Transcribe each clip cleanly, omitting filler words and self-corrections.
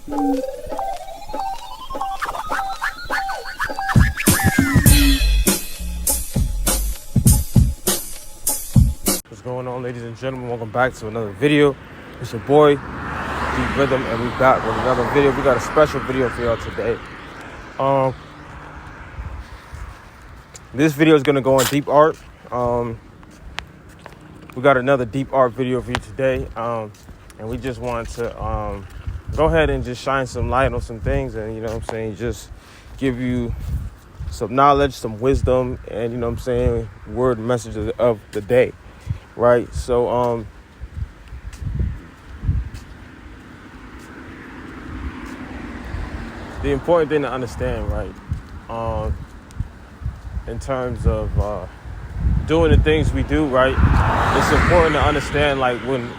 What's going on, ladies and gentlemen? Welcome back to another video. It's your boy, Deep Rhythm, and we back with another video. We got a special video for y'all today. This video is gonna go on deep art. We got another deep art video for you today, and we just wanted to go ahead and just shine some light on some things, and you know what I'm saying, just give you some knowledge, some wisdom, and you know what I'm saying, word message of the day. Right, so the important thing to understand, right, in terms of doing the things we do, right, it's important to understand, like, when,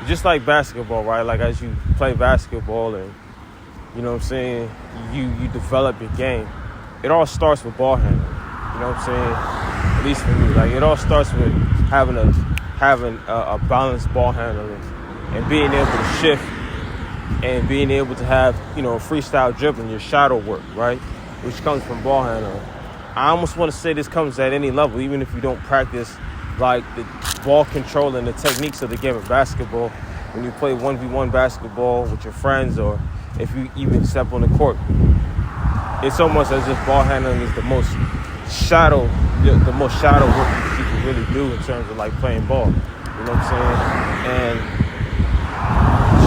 just like basketball, right, like as you play basketball and, you know what I'm saying, you develop your game, it all starts with ball handling, you know what I'm saying, at least for me, like, it all starts with having a balanced ball handling and being able to shift and being able to have, you know, freestyle dribbling, your shadow work, right, which comes from ball handling. I almost want to say this comes at any level, even if you don't practice like the ball control and the techniques of the game of basketball. When you play 1v1 basketball with your friends, or if you even step on the court, it's almost as if ball handling is the most shadow work that you can really do in terms of like playing ball. You know what I'm saying? And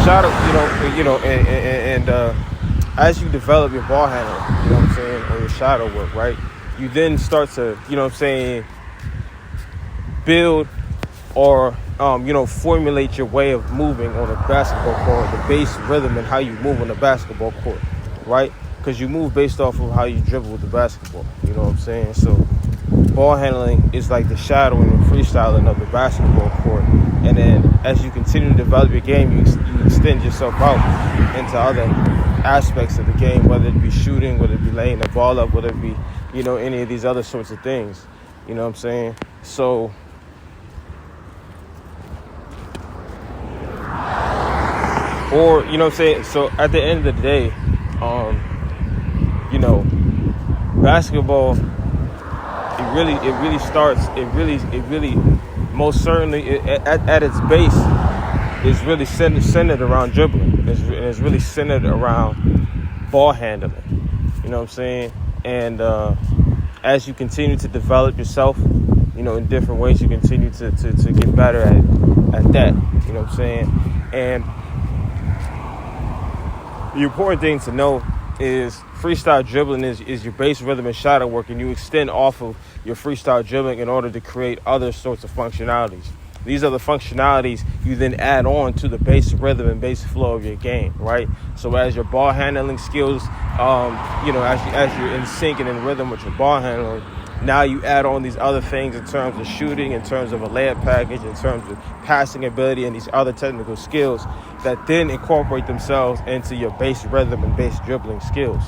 shadow, as you develop your ball handling, you know what I'm saying, or your shadow work, right? You then start to, you know what I'm saying, build or, formulate your way of moving on a basketball court, the base rhythm and how you move on a basketball court, right? Because you move based off of how you dribble with the basketball, you know what I'm saying? So ball handling is like the shadowing and freestyling of the basketball court. And then as you continue to develop your game, you extend yourself out into other aspects of the game, whether it be shooting, whether it be laying the ball up, whether it be, you know, any of these other sorts of things. You know what I'm saying? So or, you know what I'm saying? So at the end of the day, basketball, it really starts, most certainly at its base is really centered around dribbling. It's really centered around ball handling. You know what I'm saying? And as you continue to develop yourself, you know, in different ways, you continue to get better at that. You know what I'm saying? And the important thing to know is freestyle dribbling is your base rhythm and shadow work, and you extend off of your freestyle dribbling in order to create other sorts of functionalities. These are the functionalities you then add on to the base rhythm and base flow of your game, right? So as your ball handling skills, as you're in sync and in rhythm with your ball handling, now you add on these other things in terms of shooting, in terms of a layup package, in terms of passing ability, and these other technical skills that then incorporate themselves into your base rhythm and base dribbling skills.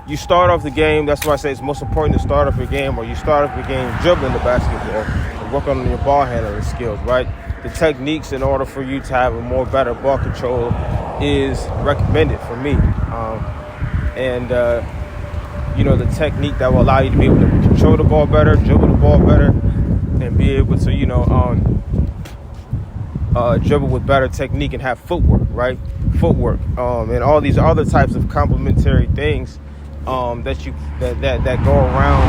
You start off the game. That's why I say it's most important to start off your game, or you start off your game dribbling the basketball and work on your ball handling skills, right? The techniques in order for you to have a more better ball control is recommended for me. The technique that will allow you to be able to control the ball better, dribble the ball better, and be able to, dribble with better technique and have footwork, right? And all these other types of complementary things that go around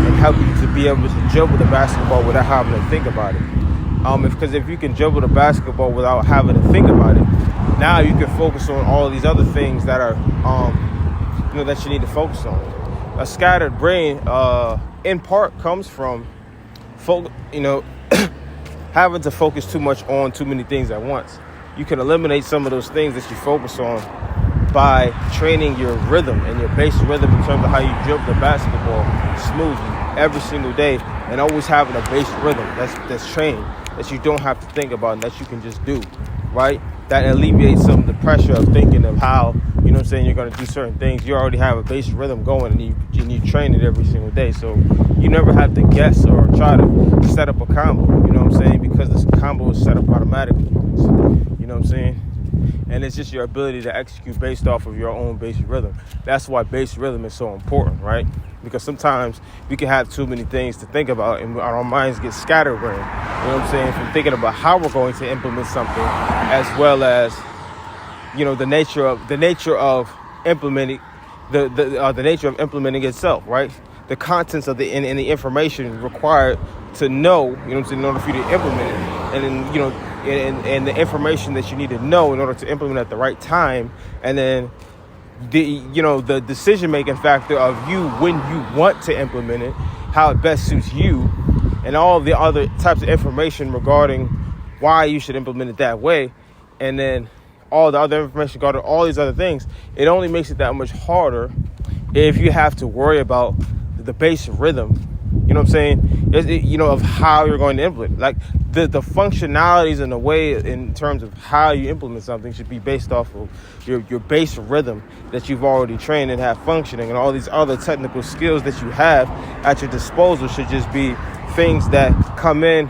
and help you to be able to dribble the basketball without having to think about it. Because if you can dribble the basketball without having to think about it, now you can focus on all these other things that are, that you need to focus on. A scattered brain, in part, comes from, having to focus too much on too many things at once. You can eliminate some of those things that you focus on by training your rhythm and your base rhythm in terms of how you dribble the basketball smoothly every single day, and always having a base rhythm that's trained, that you don't have to think about and that you can just do, right? That alleviates some of the pressure of thinking of how, you know what I'm saying, you're going to do certain things. You already have a base rhythm going, and you train it every single day. So you never have to guess or try to set up a combo, you know what I'm saying, because this combo is set up automatically. So, you know what I'm saying? and it's just your ability to execute based off of your own basic rhythm. That's why basic rhythm is so important, right? Because sometimes we can have too many things to think about and our minds get scatterbrained, you know what I'm saying, from thinking about how we're going to implement something, as well as, you know, the nature of implementing the nature of implementing itself, right? The contents of the and the information required to know, you know what I'm saying, in order for you to implement it, and then, you know, and the information that you need to know in order to implement at the right time, and then the decision making factor of you when you want to implement it, how it best suits you, and all the other types of information regarding why you should implement it that way, and then all the other information regarding all these other things. It only makes it that much harder if you have to worry about the base rhythm, you know what I'm saying, of how you're going to implement. Like the functionalities and the way in terms of how you implement something should be based off of your base rhythm that you've already trained and have functioning, and all these other technical skills that you have at your disposal should just be things that come in,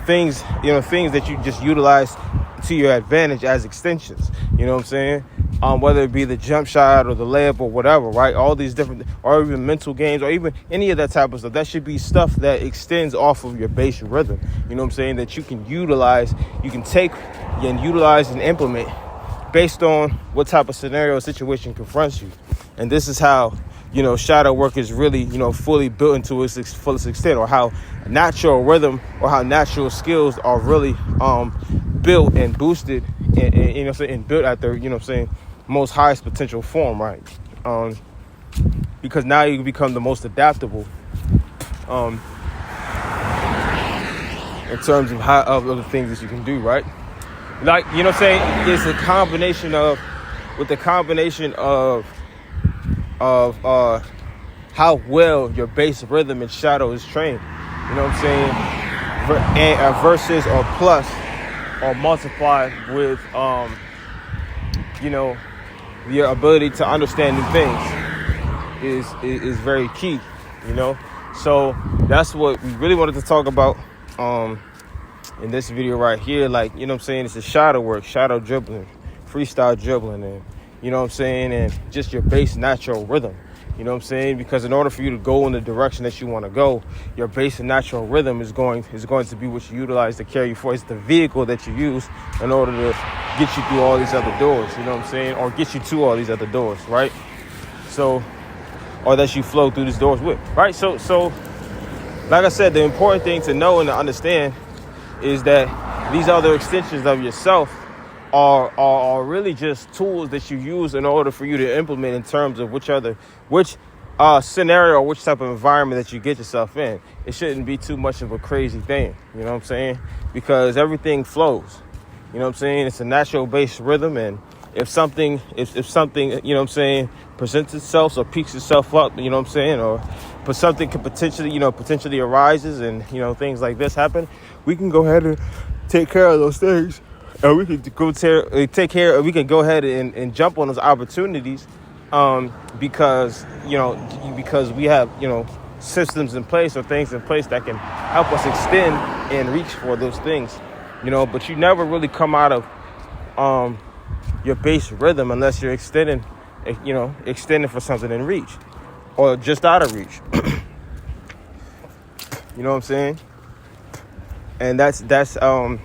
things that you just utilize to your advantage as extensions, you know what I'm saying? Whether it be the jump shot or the layup or whatever, right? All these different, or even mental games, or even any of that type of stuff. That should be stuff that extends off of your basic rhythm. You know what I'm saying? That you can utilize, you can take and utilize and implement based on what type of scenario or situation confronts you. And this is how, shadow work is really, fully built into its fullest extent, or how natural rhythm or how natural skills are really built and boosted and built at their, most highest potential form, right? Because now you become the most adaptable in terms of of the things that you can do, right? Like, it's a combination of how well your base rhythm and shadow is trained, you know what I'm saying, versus or plus or multiplied with your ability to understand new things is very key, so that's what we really wanted to talk about in this video right here. Like, it's a shadow work, shadow dribbling, freestyle dribbling, and and just your base natural rhythm, because in order for you to go in the direction that you want to go, your base and natural rhythm is going to be what you utilize to carry you forward. It's the vehicle that you use in order to get you through all these other doors, or get you to all these other doors, right? So, or that you flow through these doors with, right? So like I said, the important thing to know and to understand is that these other extensions of yourself are really just tools that you use in order for you to implement in terms of which scenario or which type of environment that you get yourself in. It shouldn't be too much of a crazy thing, you know what I'm saying? Because everything flows, you know what I'm saying? It's a natural based rhythm, and if something, presents itself or peaks itself up, you know what I'm saying, but something could potentially arises, and things like this happen, we can go ahead and take care of those things. And we can go we can go ahead and jump on those opportunities, because we have, systems in place or things in place that can help us extend and reach for those things, but you never really come out of your base rhythm unless you're extending for something in reach or just out of reach. You know what I'm saying? And that's how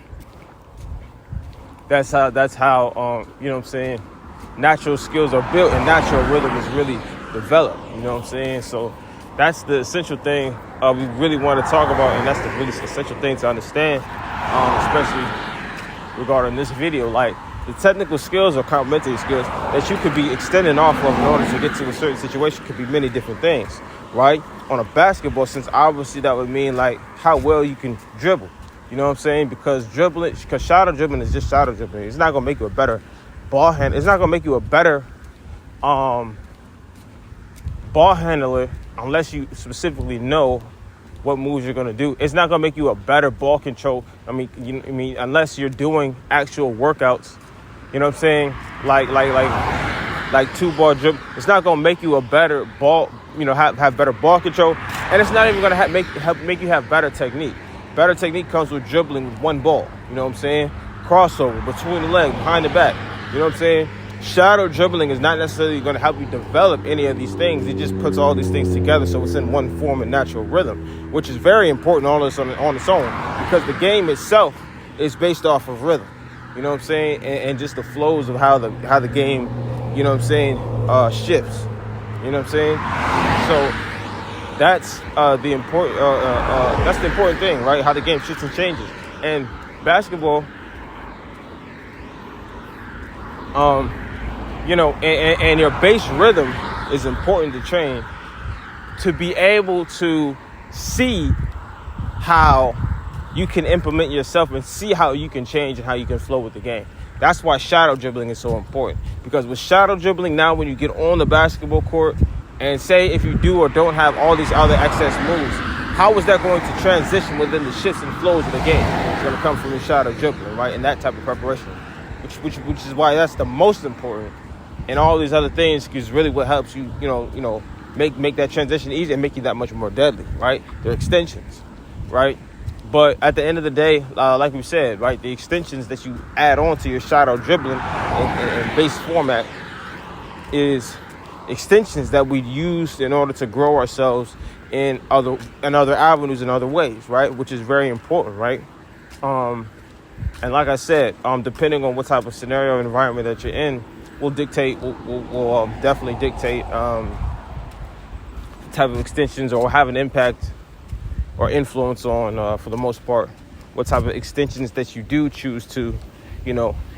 natural skills are built and natural rhythm is really developed, you know what I'm saying? So that's the essential thing we really want to talk about, and that's the really essential thing to understand, especially regarding this video. Like, the technical skills or complementary skills that you could be extending off of in order to get to a certain situation could be many different things, right? On a basketball sense, obviously that would mean like how well you can dribble. You know what I'm saying? Because shadow dribbling is just shadow dribbling. It's not going to make you a better ball handler. It's not going to make you a better ball handler unless you specifically know what moves you're going to do. It's not going to make you a better ball control. Unless you're doing actual workouts. You know what I'm saying? Like two ball dribble. It's not going to make you a better ball, have better ball control. And it's not even going to make you have better technique. Better technique comes with dribbling with one ball. You know what I'm saying? crossover, between the leg, behind the back. You know what I'm saying? Shadow dribbling is not necessarily going to help you develop any of these things. It just puts all these things together so it's in one form and natural rhythm, which is very important on its own, because the game itself is based off of rhythm. You know what I'm saying? And just the flows of how the game, you know what I'm saying, shifts. You know what I'm saying? So that's the important thing, right? How the game shifts and changes. And basketball, and your base rhythm is important to train, to be able to see how you can implement yourself and see how you can change and how you can flow with the game. That's why shadow dribbling is so important. Because with shadow dribbling, now when you get on the basketball court, and say if you do or don't have all these other excess moves, how is that going to transition within the shifts and flows of the game? It's going to come from the shadow dribbling, right? And that type of preparation, which is why that's the most important. And all these other things is really what helps you, make that transition easy and make you that much more deadly, right? They're extensions, right? But at the end of the day, like we said, right, the extensions that you add on to your shadow dribbling and base format is extensions that we use in order to grow ourselves in other avenues and other ways, right? Which is very important, right? And like I said, depending on what type of scenario and environment that you're in, will definitely dictate the type of extensions, or have an impact or influence on, for the most part, what type of extensions that you do choose to,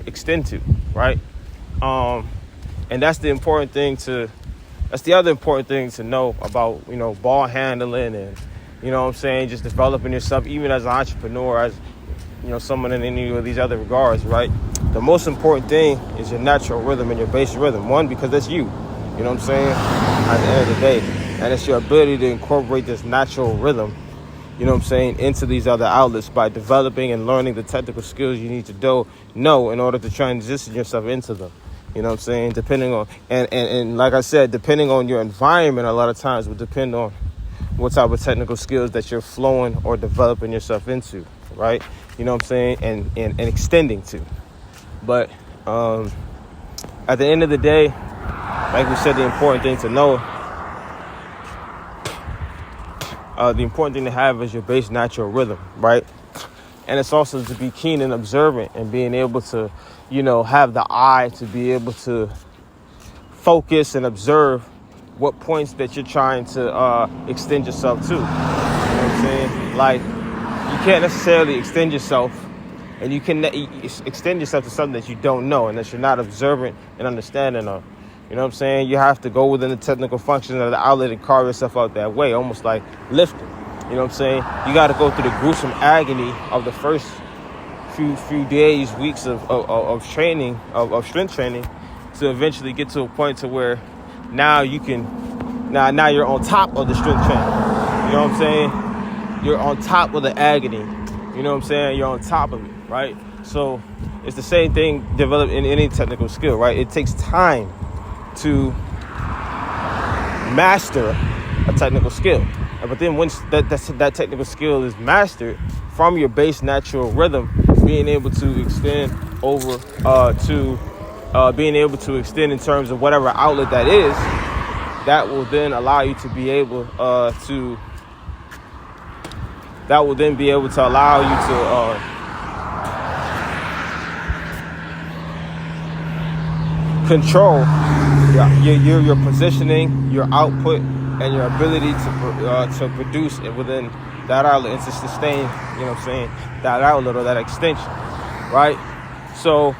extend to, right? And that's the other important thing to know about, ball handling and, just developing yourself, even as an entrepreneur, as, someone in any of these other regards, right? The most important thing is your natural rhythm and your base rhythm. One, because that's you, at the end of the day. And it's your ability to incorporate this natural rhythm, into these other outlets by developing and learning the technical skills you need to know in order to transition yourself into them. Depending on, and like I said, depending on your environment, a lot of times will depend on what type of technical skills that you're flowing or developing yourself into, right? And extending to. But at the end of the day, like we said, the important thing to know, the important thing to have is your base natural rhythm, right? And it's also to be keen and observant and being able to, have the eye to be able to focus and observe what points that you're trying to extend yourself to. You know what I'm saying? Like, you can't necessarily extend yourself, and you can extend yourself to something that you don't know and that you're not observant and understanding of. You know what I'm saying? You have to go within the technical function of the outlet and carve yourself out that way, almost like lifting. You know what I'm saying? You got to go through the gruesome agony of the first few days, weeks of training, of strength training, to eventually get to a point to where now you can, now you're on top of the strength training. You know what I'm saying? You're on top of the agony. You know what I'm saying? You're on top of it, right? So it's the same thing developed in any technical skill, right? It takes time to master a technical skill. But then once that technical skill is mastered, from your base natural rhythm, being able to extend over to being able to extend in terms of whatever outlet that is, that will then allow you to be able allow you to control your positioning, your output, and your ability to produce it within that outlet and to sustain, that outlet or that extension, right? So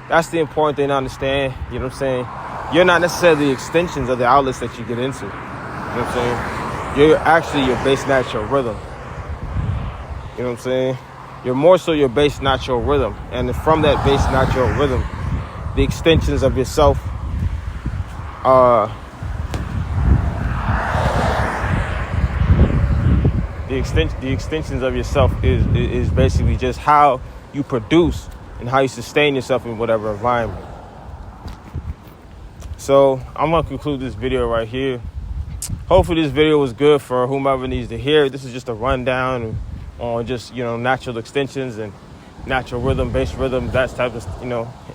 that's the important thing to understand. You know what I'm saying? You're not necessarily the extensions of the outlets that you get into. You know what I'm saying? You're actually your base natural rhythm. You know what I'm saying? You're more so your base natural rhythm. And from that base natural rhythm, the extensions of yourself the extensions of yourself is basically just how you produce and how you sustain yourself in whatever environment. So I'm gonna conclude this video right here. Hopefully this video was good for whomever needs to hear it. This is just a rundown on just natural extensions and natural rhythm, bass rhythm, that type of,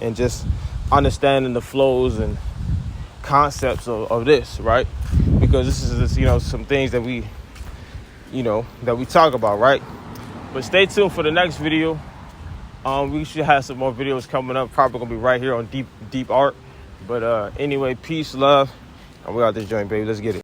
and just understanding the flows and concepts of this, right? Because this is, some things that we talk about, right? But stay tuned for the next video. We should have some more videos coming up. Probably gonna be right here on Deep Art. But anyway, peace, love, and we out this joint, baby. Let's get it.